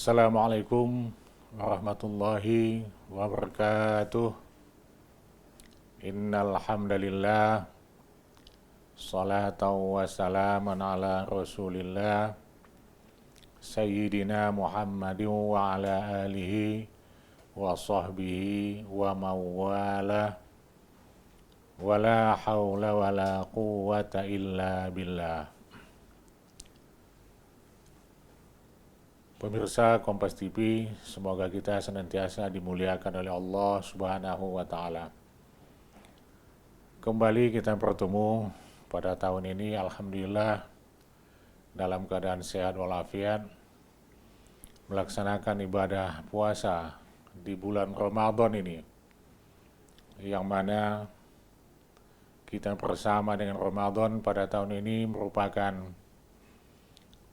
Assalamualaikum warahmatullahi wabarakatuh. Innal hamdalillah salatan wa salaman ala Rasulillah Sayyidina Muhammadin wa ala alihi wa sahbihi wa mawala wa la hawla wa la quwwata illa billah. Pemirsa Kompas TV, semoga kita senantiasa dimuliakan oleh Allah Subhanahu wa Ta'ala. Kembali kita bertemu pada tahun ini, alhamdulillah, dalam keadaan sehat walafiat, melaksanakan ibadah puasa di bulan Ramadan ini, yang mana kita bersama dengan Ramadan pada tahun ini merupakan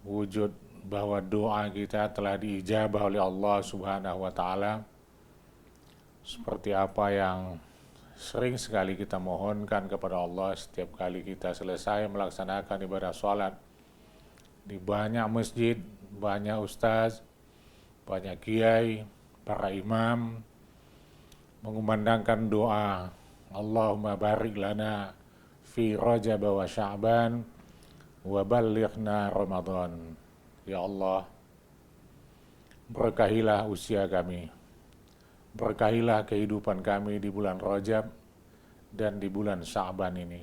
wujud bahwa doa kita telah diijabah oleh Allah Subhanahu wa Ta'ala, seperti apa yang sering sekali kita mohonkan kepada Allah setiap kali kita selesai melaksanakan ibadah sholat di banyak masjid, banyak ustaz, banyak kiai, para imam mengumandangkan doa Allahumma barik lana fi Rajab wa Sya'ban wa ballighna Ramadan. Ya Allah, berkahilah usia kami, berkahilah kehidupan kami di bulan Rajab dan di bulan Sya'ban ini,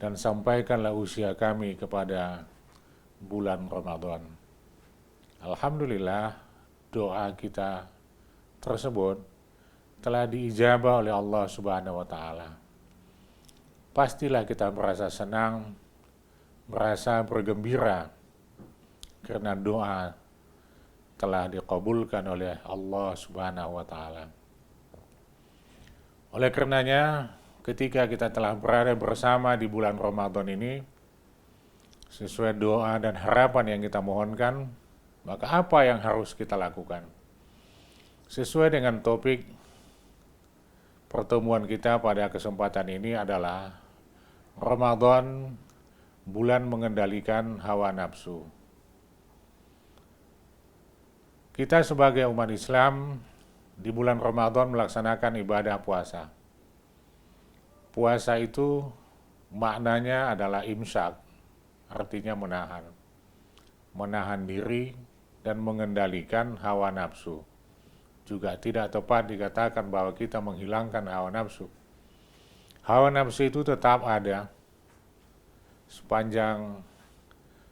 dan sampaikanlah usia kami kepada bulan Ramadan. Alhamdulillah, doa kita tersebut telah diijabah oleh Allah Subhanahu wa Ta'ala. Pastilah kita merasa senang, merasa bergembira, karena doa telah dikabulkan oleh Allah Subhanahu wa Ta'ala. Oleh karenanya, ketika kita telah berada bersama di bulan Ramadan ini, sesuai doa dan harapan yang kita mohonkan, maka apa yang harus kita lakukan? Sesuai dengan topik pertemuan kita pada kesempatan ini adalah Ramadan, bulan mengendalikan hawa nafsu. Kita sebagai umat Islam di bulan Ramadan melaksanakan ibadah puasa. Puasa itu maknanya adalah imsak, artinya menahan. Menahan diri dan mengendalikan hawa nafsu. Juga tidak tepat dikatakan bahwa kita menghilangkan hawa nafsu. Hawa nafsu itu tetap ada. Sepanjang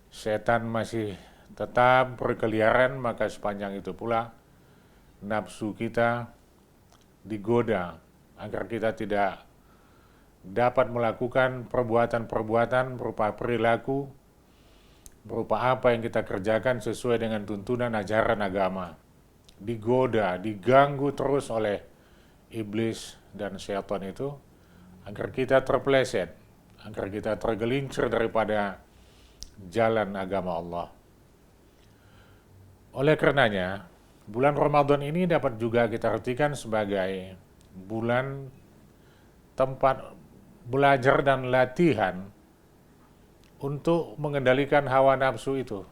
setan masih tetap berkeliaran, maka sepanjang itu pula nafsu kita digoda agar kita tidak dapat melakukan perbuatan-perbuatan berupa perilaku, berupa apa yang kita kerjakan sesuai dengan tuntunan ajaran agama. Digoda, diganggu terus oleh iblis dan syaitan itu agar kita terpeleset, agar kita tergelincir daripada jalan agama Allah. Oleh karenanya, bulan Ramadan ini dapat juga kita artikan sebagai bulan tempat belajar dan latihan untuk mengendalikan hawa nafsu itu.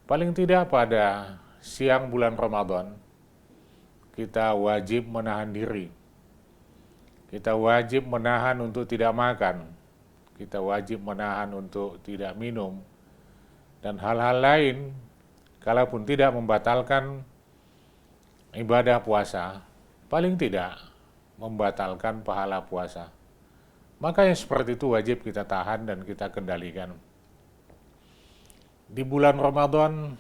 Paling tidak pada siang bulan Ramadan, kita wajib menahan diri. Kita wajib menahan untuk tidak makan. Kita wajib menahan untuk tidak minum. Dan hal-hal lain, kalaupun tidak membatalkan ibadah puasa, paling tidak membatalkan pahala puasa. Maka yang seperti itu wajib kita tahan dan kita kendalikan. Di bulan Ramadan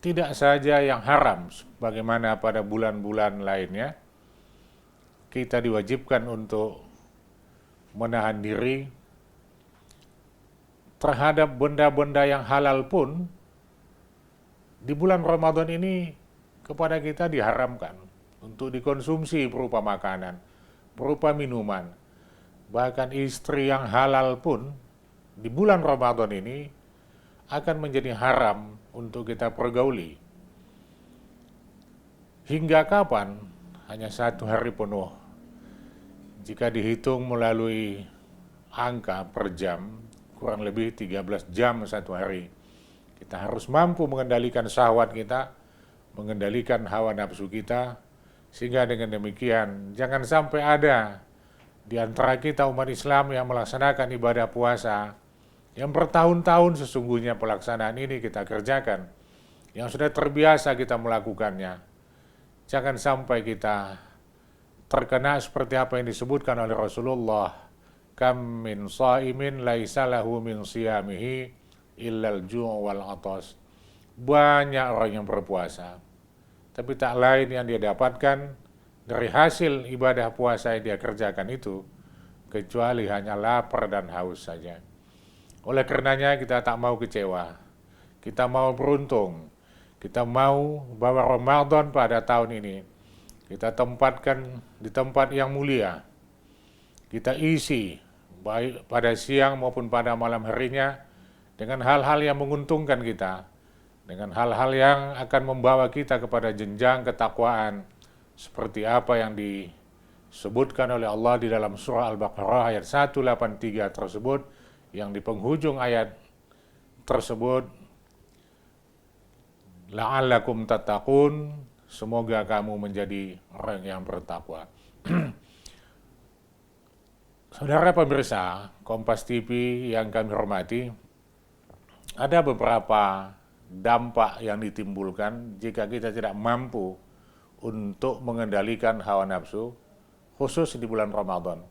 tidak saja yang haram, bagaimana pada bulan-bulan lainnya, kita diwajibkan untuk menahan diri terhadap benda-benda yang halal pun. Di bulan Ramadan ini kepada kita diharamkan untuk dikonsumsi berupa makanan, berupa minuman. Bahkan istri yang halal pun di bulan Ramadan ini akan menjadi haram untuk kita pergauli. Hingga kapan? Hanya 1 hari penuh. Jika dihitung melalui angka per jam, kurang lebih 13 jam 1 hari. Kita harus mampu mengendalikan syahwat kita, mengendalikan hawa nafsu kita, sehingga dengan demikian jangan sampai ada di antara kita umat Islam yang melaksanakan ibadah puasa yang bertahun-tahun sesungguhnya pelaksanaan ini kita kerjakan, yang sudah terbiasa kita melakukannya. Jangan sampai kita terkena seperti apa yang disebutkan oleh Rasulullah, kam min shaimin laisa lahu min siyamihi illal ju' wal atas. Banyak orang yang berpuasa, tapi tak lain yang dia dapatkan dari hasil ibadah puasa yang dia kerjakan itu, kecuali hanya lapar dan haus saja. Oleh karenanya kita tak mau kecewa, kita mau beruntung, kita mau bahwa Ramadan pada tahun ini kita tempatkan di tempat yang mulia, kita isi baik pada siang maupun pada malam harinya dengan hal-hal yang menguntungkan kita, dengan hal-hal yang akan membawa kita kepada jenjang ketakwaan seperti apa yang disebutkan oleh Allah di dalam surah Al-Baqarah ayat 183 tersebut, yang di penghujung ayat tersebut, la'allakum tattaqun, semoga kamu menjadi orang yang bertakwa. Saudara pemirsa Kompas TV yang kami hormati, ada beberapa dampak yang ditimbulkan jika kita tidak mampu untuk mengendalikan hawa nafsu, khusus di bulan Ramadan.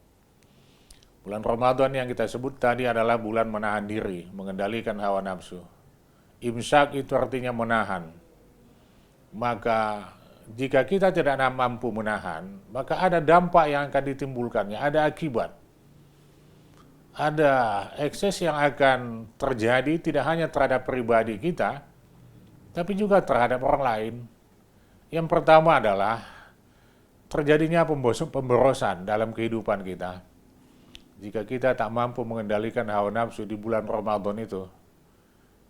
Bulan Ramadan yang kita sebut tadi adalah bulan menahan diri, mengendalikan hawa nafsu. Imsak itu artinya menahan. Maka jika kita tidak mampu menahan, maka ada dampak yang akan ditimbulkannya, ada akibat. Ada ekses yang akan terjadi tidak hanya terhadap pribadi kita, tapi juga terhadap orang lain. Yang pertama adalah terjadinya pemborosan dalam kehidupan kita. Jika kita tak mampu mengendalikan hawa nafsu di bulan Ramadan itu,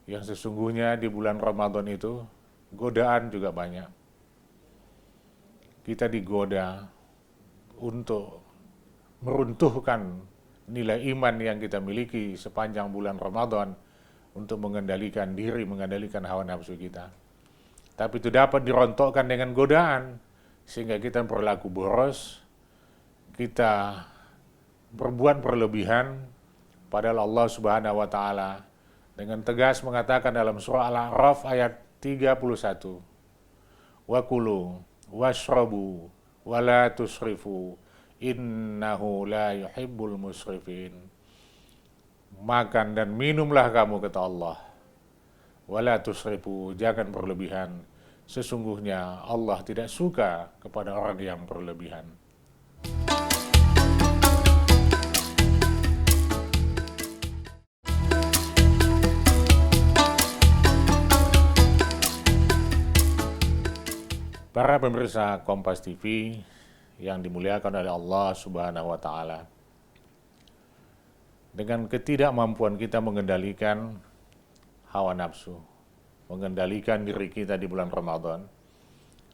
yang sesungguhnya di bulan Ramadan itu godaan juga banyak. Kita digoda untuk meruntuhkan nilai iman yang kita miliki sepanjang bulan Ramadan untuk mengendalikan diri, mengendalikan hawa nafsu kita. Tapi itu dapat dirontokkan dengan godaan, sehingga kita berlaku boros, kita berbuat berlebihan, padahal Allah Subhanahu wa Ta'ala dengan tegas mengatakan dalam surah Al-A'raf ayat 31, wa kulu washrabu wa la tusrifu innahu la yuhibbul musrifin. Makan dan minumlah kamu, kata Allah, wa la tusrifu, jangan berlebihan, sesungguhnya Allah tidak suka kepada orang yang berlebihan. Para pemirsa Kompas TV yang dimuliakan oleh Allah Subhanahu wa Ta'ala, dengan ketidakmampuan kita mengendalikan hawa nafsu, mengendalikan diri kita di bulan Ramadan,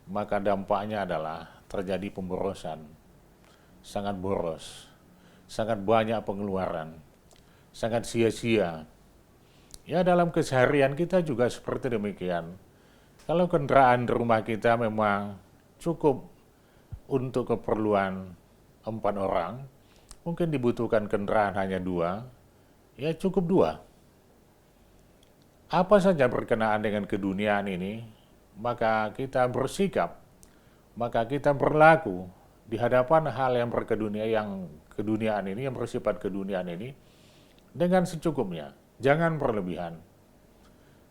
maka dampaknya adalah terjadi pemborosan, sangat boros, sangat banyak pengeluaran, sangat sia-sia. Ya, dalam keseharian kita juga seperti demikian. Kalau kendaraan di rumah kita memang cukup untuk keperluan 4 orang, mungkin dibutuhkan kendaraan hanya 2, ya cukup 2. Apa saja berkenaan dengan keduniaan ini, maka kita bersikap, maka kita berlaku di hadapan hal yang keduniaan ini, yang bersifat keduniaan ini, dengan secukupnya, jangan berlebihan.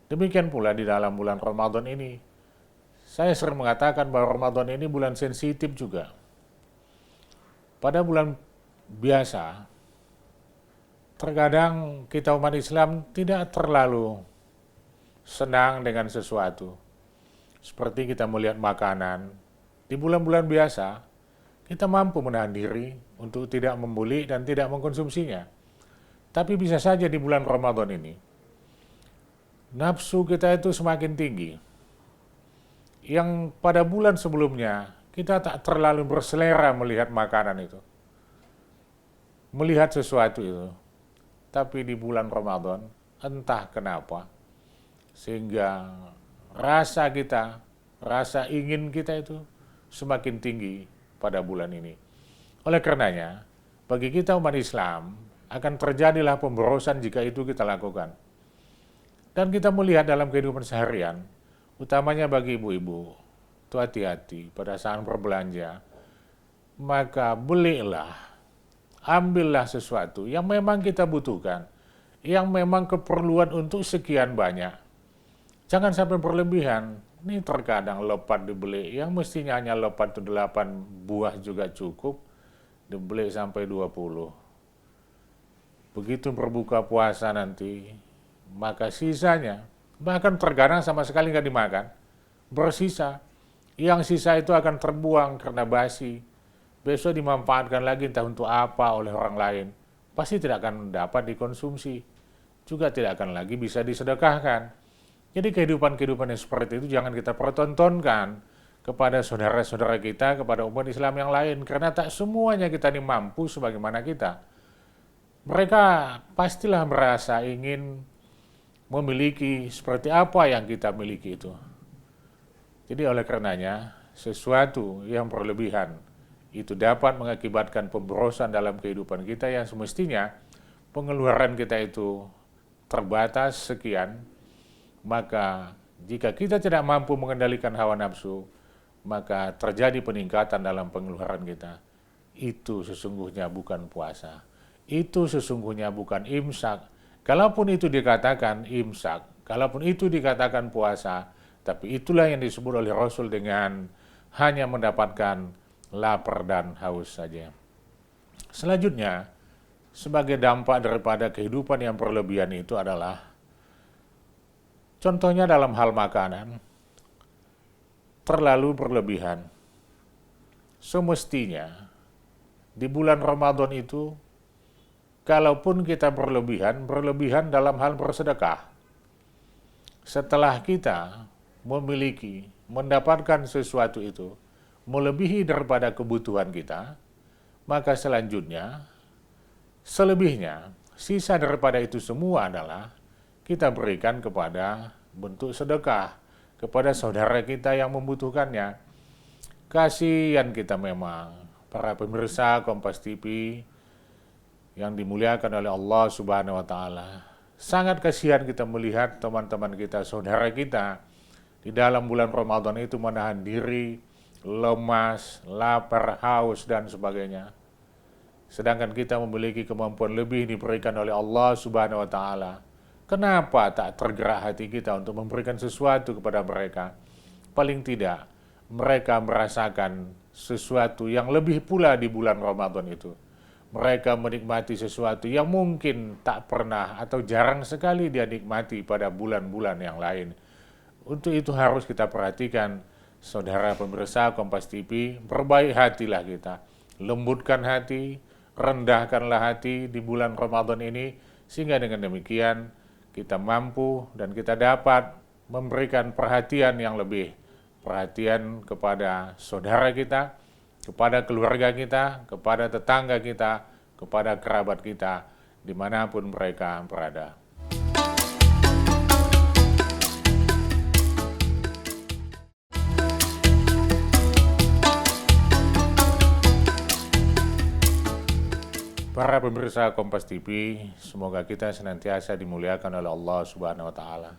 Demikian pula di dalam bulan Ramadan ini, saya sering mengatakan bahwa Ramadan ini bulan sensitif juga. Pada bulan biasa, terkadang kita umat Islam tidak terlalu senang dengan sesuatu. Seperti kita melihat makanan, di bulan-bulan biasa, kita mampu menahan diri untuk tidak membeli dan tidak mengkonsumsinya. Tapi bisa saja di bulan Ramadan ini, nafsu kita itu semakin tinggi. Yang pada bulan sebelumnya, kita tak terlalu berselera melihat makanan itu, melihat sesuatu itu. Tapi di bulan Ramadan, entah kenapa, sehingga rasa kita, rasa ingin kita itu semakin tinggi pada bulan ini. Oleh karenanya, bagi kita umat Islam, akan terjadilah pemborosan jika itu kita lakukan. Dan kita melihat dalam kehidupan seharian, utamanya bagi ibu-ibu, itu hati-hati pada saat berbelanja, maka belilah, ambillah sesuatu yang memang kita butuhkan, yang memang keperluan untuk sekian banyak. Jangan sampai berlebihan. Ini terkadang lepat dibeli, yang mestinya hanya lepat itu 8 buah juga cukup, dibeli sampai 20. Begitu berbuka puasa nanti, maka sisanya, bahkan terkadang sama sekali nggak dimakan, bersisa. Yang sisa itu akan terbuang karena basi. Besok dimanfaatkan lagi entah untuk apa oleh orang lain. Pasti tidak akan dapat dikonsumsi. Juga tidak akan lagi bisa disedekahkan. Jadi kehidupan-kehidupan yang seperti itu jangan kita pertontonkan kepada saudara-saudara kita, kepada umat Islam yang lain. Karena tak semuanya kita ini mampu sebagaimana kita. Mereka pastilah merasa ingin memiliki seperti apa yang kita miliki itu. Jadi oleh karenanya, sesuatu yang berlebihan itu dapat mengakibatkan pemborosan dalam kehidupan kita yang semestinya pengeluaran kita itu terbatas sekian. Maka jika kita tidak mampu mengendalikan hawa nafsu, maka terjadi peningkatan dalam pengeluaran kita. Itu sesungguhnya bukan puasa. Itu sesungguhnya bukan imsak. Kalaupun itu dikatakan imsak, kalaupun itu dikatakan puasa, tapi itulah yang disebut oleh Rasul dengan hanya mendapatkan lapar dan haus saja. Selanjutnya, sebagai dampak daripada kehidupan yang berlebihan itu adalah contohnya dalam hal makanan, terlalu berlebihan. Semestinya, di bulan Ramadan itu, kalaupun kita berlebihan dalam hal bersedekah. Setelah kita memiliki, mendapatkan sesuatu itu, melebihi daripada kebutuhan kita, maka selanjutnya, selebihnya, sisa daripada itu semua adalah kita berikan kepada bentuk sedekah, kepada saudara kita yang membutuhkannya. Kasihan kita memang, para pemirsa Kompas TV yang dimuliakan oleh Allah Subhanahu wa Ta'ala. Sangat kasihan kita melihat teman-teman kita, saudara kita, di dalam bulan Ramadan itu menahan diri, lemas, lapar, haus, dan sebagainya. Sedangkan kita memiliki kemampuan lebih diberikan oleh Allah Subhanahu wa Ta'ala. Kenapa tak tergerak hati kita untuk memberikan sesuatu kepada mereka? Paling tidak, mereka merasakan sesuatu yang lebih pula di bulan Ramadan itu. Mereka menikmati sesuatu yang mungkin tak pernah atau jarang sekali dia nikmati pada bulan-bulan yang lain. Untuk itu harus kita perhatikan, saudara pemirsa Kompas TV, berbaik hatilah kita. Lembutkan hati, rendahkanlah hati di bulan Ramadan ini, sehingga dengan demikian kita mampu dan kita dapat memberikan perhatian yang lebih. Perhatian kepada saudara kita, kepada keluarga kita, kepada tetangga kita, kepada kerabat kita, dimanapun mereka berada. Para pemirsa Kompas TV, semoga kita senantiasa dimuliakan oleh Allah Subhanahu wa Ta'ala.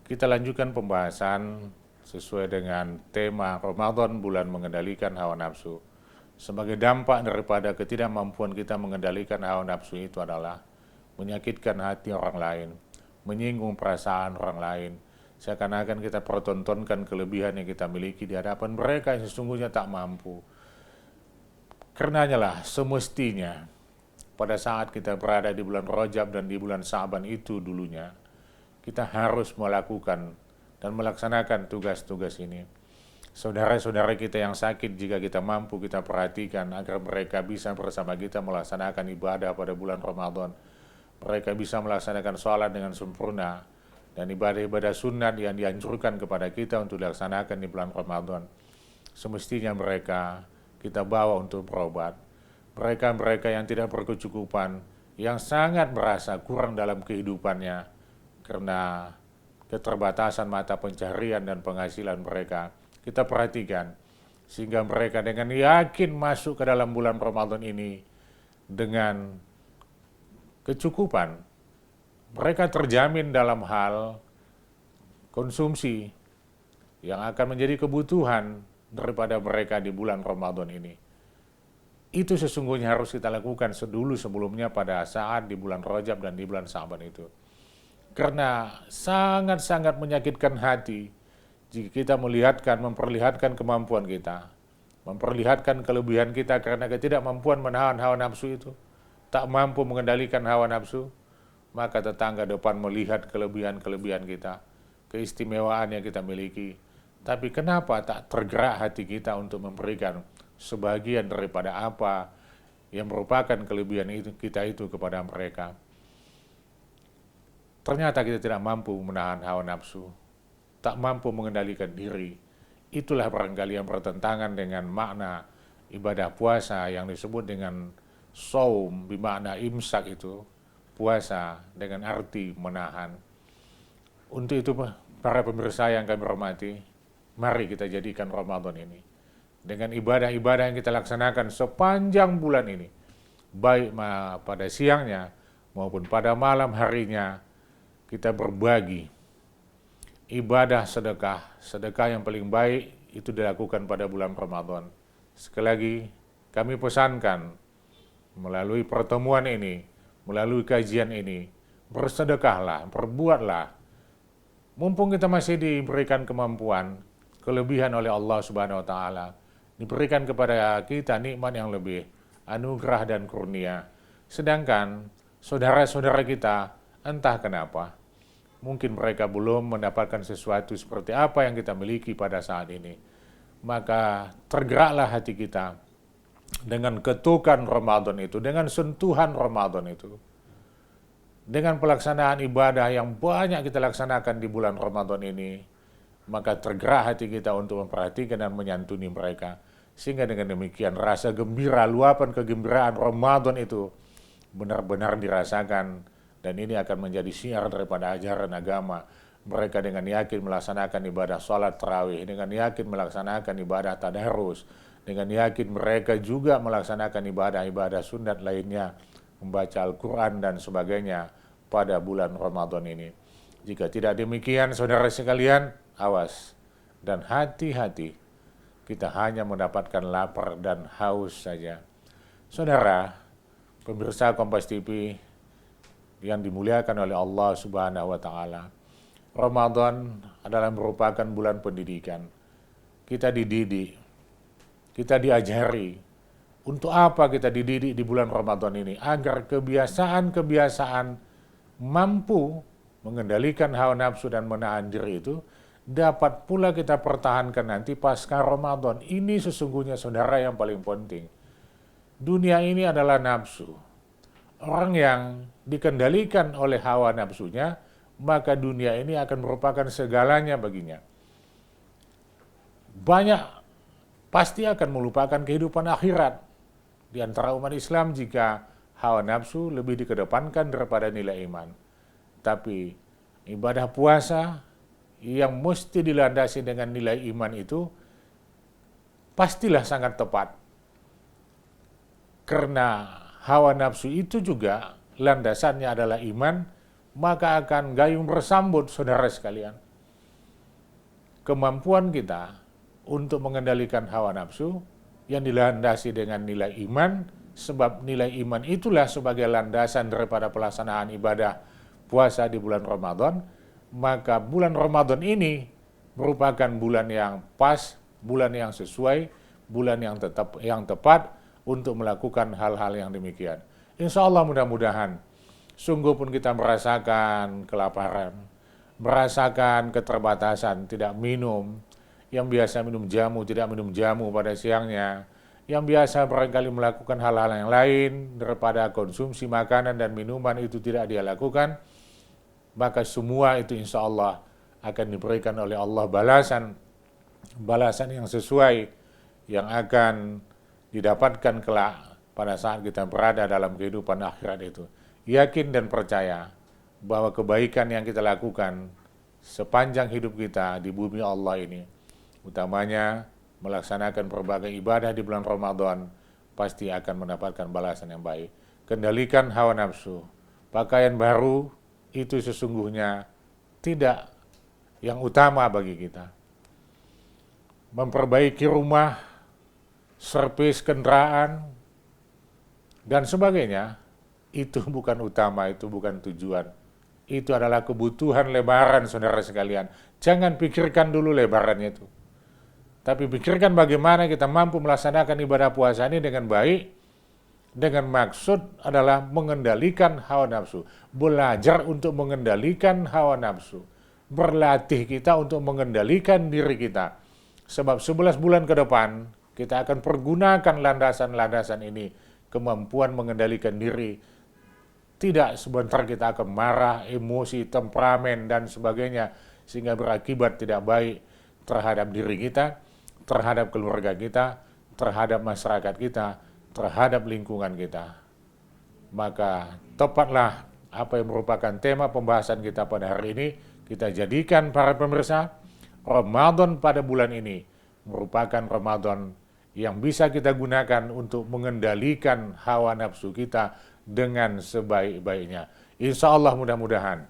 Kita lanjutkan pembahasan sesuai dengan tema Ramadan, bulan mengendalikan hawa nafsu. Sebagai dampak daripada ketidakmampuan kita mengendalikan hawa nafsu itu adalah menyakitkan hati orang lain, menyinggung perasaan orang lain. Seakan-akan kita pertontonkan kelebihan yang kita miliki di hadapan mereka yang sesungguhnya tak mampu. Karenanya lah semestinya pada saat kita berada di bulan Rajab dan di bulan Sa'ban itu dulunya, kita harus melakukan dan melaksanakan tugas-tugas ini. Saudara-saudara kita yang sakit, jika kita mampu, kita perhatikan agar mereka bisa bersama kita melaksanakan ibadah pada bulan Ramadan. Mereka bisa melaksanakan sholat dengan sempurna dan ibadah-ibadah sunat yang dianjurkan kepada kita untuk dilaksanakan di bulan Ramadan. Semestinya mereka kita bawa untuk berobat. Mereka-mereka yang tidak berkecukupan, yang sangat merasa kurang dalam kehidupannya karena keterbatasan mata pencaharian dan penghasilan mereka. Kita perhatikan, sehingga mereka dengan yakin masuk ke dalam bulan Ramadan ini dengan kecukupan. Mereka terjamin dalam hal konsumsi yang akan menjadi kebutuhan daripada mereka di bulan Ramadan ini. Itu sesungguhnya harus kita lakukan dulu sebelumnya pada saat di bulan Rajab dan di bulan Sa'ban itu. Karena sangat-sangat menyakitkan hati jika kita memperlihatkan kemampuan kita, memperlihatkan kelebihan kita karena ketidakmampuan menahan hawa nafsu itu, tak mampu mengendalikan hawa nafsu, maka tetangga depan melihat kelebihan-kelebihan kita, keistimewaan yang kita miliki. Tapi kenapa tak tergerak hati kita untuk memberikan sebagian daripada apa yang merupakan kelebihan kita itu kepada mereka? Ternyata kita tidak mampu menahan hawa nafsu, tak mampu mengendalikan diri. Itulah barangkali yang bertentangan dengan makna ibadah puasa yang disebut dengan saum, bermakna imsak itu, puasa dengan arti menahan. Untuk itu para pemirsa yang kami hormati, mari kita jadikan Ramadan ini dengan ibadah-ibadah yang kita laksanakan sepanjang bulan ini, baik pada siangnya maupun pada malam harinya, kita berbagi ibadah sedekah yang paling baik itu dilakukan pada bulan Ramadan. Sekali lagi kami pesankan melalui pertemuan ini, melalui kajian ini, bersedekahlah, berbuatlah. Mumpung kita masih diberikan kemampuan, kelebihan oleh Allah Subhanahu wa taala, diberikan kepada kita nikmat yang lebih, anugerah dan kurnia. Sedangkan saudara-saudara kita entah kenapa, mungkin mereka belum mendapatkan sesuatu seperti apa yang kita miliki pada saat ini. Maka tergeraklah hati kita dengan ketukan Ramadan itu, dengan sentuhan Ramadan itu, dengan pelaksanaan ibadah yang banyak kita laksanakan di bulan Ramadan ini, maka tergerak hati kita untuk memperhatikan dan menyantuni mereka. Sehingga dengan demikian rasa gembira, luapan kegembiraan Ramadan itu benar-benar dirasakan, dan ini akan menjadi syiar daripada ajaran agama. Mereka dengan yakin melaksanakan ibadah sholat tarawih, dengan yakin melaksanakan ibadah tadarus, dengan yakin mereka juga melaksanakan ibadah-ibadah sunat lainnya, membaca Al-Quran dan sebagainya pada bulan Ramadan ini. Jika tidak demikian, saudara sekalian, awas dan hati-hati, kita hanya mendapatkan lapar dan haus saja. Saudara, pemirsa Kompas TV yang dimuliakan oleh Allah Subhanahu wa taala, Ramadan adalah merupakan bulan pendidikan. Kita dididik, kita diajari. Untuk apa kita dididik di bulan Ramadan ini? Agar kebiasaan-kebiasaan mampu mengendalikan hawa nafsu dan menahan diri itu dapat pula kita pertahankan nanti pasca Ramadan. Ini sesungguhnya saudara yang paling penting. Dunia ini adalah nafsu. Orang yang dikendalikan oleh hawa nafsunya, maka dunia ini akan merupakan segalanya baginya. Banyak pasti akan melupakan kehidupan akhirat. Di antara umat Islam jika hawa nafsu lebih dikedepankan daripada nilai iman. Tapi ibadah puasa yang mesti dilandasi dengan nilai iman itu pastilah sangat tepat. Karena hawa nafsu itu juga landasannya adalah iman, maka akan gayung bersambut saudara sekalian. Kemampuan kita untuk mengendalikan hawa nafsu yang dilandasi dengan nilai iman, sebab nilai iman itulah sebagai landasan daripada pelaksanaan ibadah puasa di bulan Ramadan, maka bulan Ramadan ini merupakan bulan yang pas, bulan yang sesuai, bulan yang tepat untuk melakukan hal-hal yang demikian. Insya Allah mudah-mudahan, sungguh pun kita merasakan kelaparan, merasakan keterbatasan, tidak minum, yang biasa minum jamu, tidak minum jamu pada siangnya, yang biasa barangkali melakukan hal-hal yang lain daripada konsumsi makanan dan minuman itu tidak dia lakukan, maka semua itu insya Allah akan diberikan oleh Allah balasan yang sesuai, yang akan didapatkan kelak pada saat kita berada dalam kehidupan akhirat itu. Yakin dan percaya bahwa kebaikan yang kita lakukan sepanjang hidup kita di bumi Allah ini, utamanya melaksanakan berbagai ibadah di bulan Ramadan, pasti akan mendapatkan balasan yang baik. Kendalikan hawa nafsu. Pakaian baru itu sesungguhnya tidak yang utama bagi kita. Memperbaiki rumah, servis kendaraan, dan sebagainya, itu bukan utama, itu bukan tujuan. Itu adalah kebutuhan lebaran, saudara sekalian. Jangan pikirkan dulu lebarannya itu. Tapi pikirkan bagaimana kita mampu melaksanakan ibadah puasa ini dengan baik, dengan maksud adalah mengendalikan hawa nafsu. Belajar untuk mengendalikan hawa nafsu. Berlatih kita untuk mengendalikan diri kita. Sebab 11 bulan ke depan, kita akan pergunakan landasan-landasan ini. Kemampuan mengendalikan diri. Tidak sebentar kita akan marah, emosi, temperamen, dan sebagainya. Sehingga berakibat tidak baik terhadap diri kita, terhadap keluarga kita, terhadap masyarakat kita, terhadap lingkungan kita. Maka tepatlah apa yang merupakan tema pembahasan kita pada hari ini, kita jadikan para pemirsa, Ramadan pada bulan ini merupakan Ramadan yang bisa kita gunakan untuk mengendalikan hawa nafsu kita dengan sebaik-baiknya. Insya Allah mudah-mudahan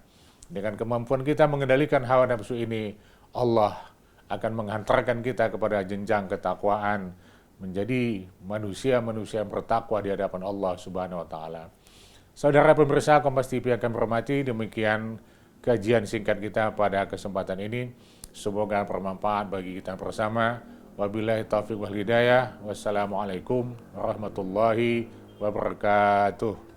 dengan kemampuan kita mengendalikan hawa nafsu ini, Allah akan menghantarkan kita kepada jenjang ketakwaan, menjadi manusia-manusia yang bertakwa di hadapan Allah Subhanahu wa taala. Saudara pemirsa Kompas TV akan berhormati, demikian kajian singkat kita pada kesempatan ini. Semoga bermanfaat bagi kita bersama. Wabillahi taufiq wal hidayah. Wassalamualaikum warahmatullahi wabarakatuh.